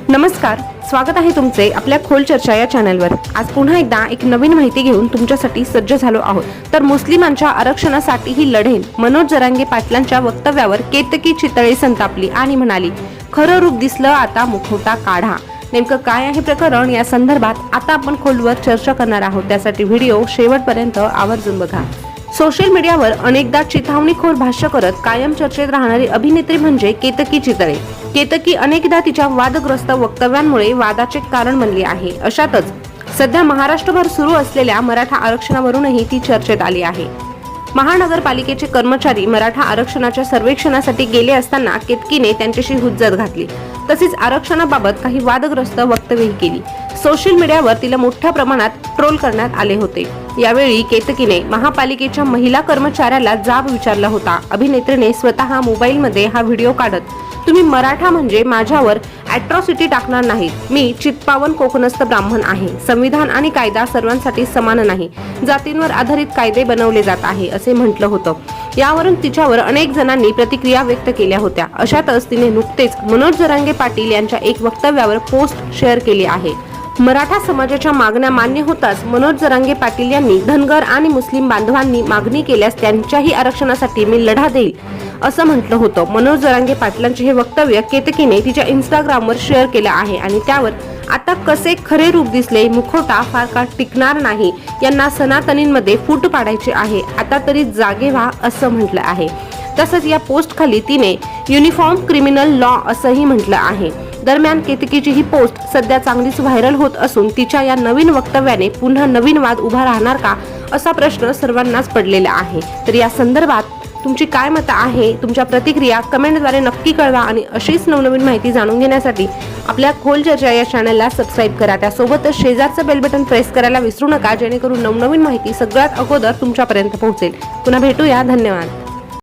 नमस्कार, स्वागत आहे तुमचे आपल्या खोल चर्चा या चॅनलवर। आज पुन्हा एकदा एक नवीन माहिती घेऊन तुमच्यासाठी सज्ज झालो आहोत। तर मुस्लिमांच्या आरक्षणासाठी ही लढेल मनोज जरांगे पाटलांच्या वक्तव्यावर केतकी चितळे संतापली आणि म्हणाली, खरं रूप दिसलं आता मुखवटा काढा। नेमकं काय आहे प्रकरण या संदर्भात आता आपण खोलवर चर्चा करणार आहोत। त्यासाठी व्हिडिओ शेवटपर्यंत आवर्जून बघा। सोशल मीडियावर अनेकदा चिथावणीखोर भाष्य करत कायम चर्चेत राहणारी अभिनेत्री म्हणजे केतकी चितळे। केतकी अनेकदा तिच्या वादग्रस्त वक्तव्यांमुळे वादाचे कारण बनली आहे। अशातच सध्या महाराष्ट्रभर सुरू असलेल्या मराठा आरक्षणावरूनही ती चर्चेत आली आहे। महानगरपालिकेचे कर्मचारी मराठा आरक्षणाच्या सर्वेक्षणासाठी गेले असताना केतकीने त्यांच्याशी हुज्जत घातली। तसेच आरक्षणाबाबत काही वादग्रस्त वक्तव्यही केली। सोशल मीडियावर तिला मोठ्या प्रमाणात ट्रोल करण्यात आले होते। यावेळी केतकीने महापालिकेच्या महिला कर्मचाऱ्याला जाब विचारला होता। अभिनेत्रीने स्वतः मोबाईलमध्ये हा व्हिडिओ काढत, तुम्ही मराठा म्हणजे माझ्यावर अॅट्रॉसिटी टाकणार नाही। मी चित्पावन कोकणस्थ ब्राह्मण आहे। संविधान आणि कायदा सर्वांसाठी समान नाही, जातींवर आधारित कायदे बनवले जात आहे असे म्हटलं होतं। यावरून तिच्यावर अनेक जणांनी प्रतिक्रिया व्यक्त केल्या होत्या। अशातच तिने नुकतेच मनोज जरांगे पाटील यांच्या एक वक्तव्यावर पोस्ट शेअर केली आहे। मराठा समाजाच्या मागण्या मान्य होताच मनोज जरांगे पाटील यांनी धनगर आणि मुस्लिम बांधवांनी मागणी केल्यास त्यांच्याही आरक्षणासाठी मी लढा देईल असं म्हटलं होतं। मनोज जरांगे पाटलांचे हे वक्तव्य केतकीने तिच्या इंस्टाग्रामवर शेअर केलं आहे आणि त्यावर आता कसे खरे रूप दिसले, मुखवटा फार काळ टिकणार नाही, यांना सनातनींमध्ये फूट पाडायचे आहे, आता तरी जागे व्हा असं म्हटलं आहे। तसंच या पोस्ट खाली तिने युनिफॉर्म क्रिमिनल लॉ असंही म्हटलं आहे। दरम्यान केतकीची ही पोस्ट सध्या चांगलीच व्हायरल होत असून तिच्या या नवीन वक्तव्याने पुन्हा नवीन वाद उभा राहणार का असा प्रश्न सर्वांनाच पडलेला आहे। तर या संदर्भात तुमची काय मत आहे, तुमच्या प्रतिक्रिया कमेंटद्वारे नक्की कळवा आणि अशीच नवनवीन माहिती जाणून घेण्यासाठी आपल्या खोल चर्चा या चॅनलला सबस्क्राईब करा। त्यासोबतच शेजारचं बेल बटन प्रेस करायला विसरू नका, जेणेकरून नवनवीन माहिती सगळ्यात अगोदर तुमच्यापर्यंत पोहोचेल। पुन्हा भेटूया, धन्यवाद।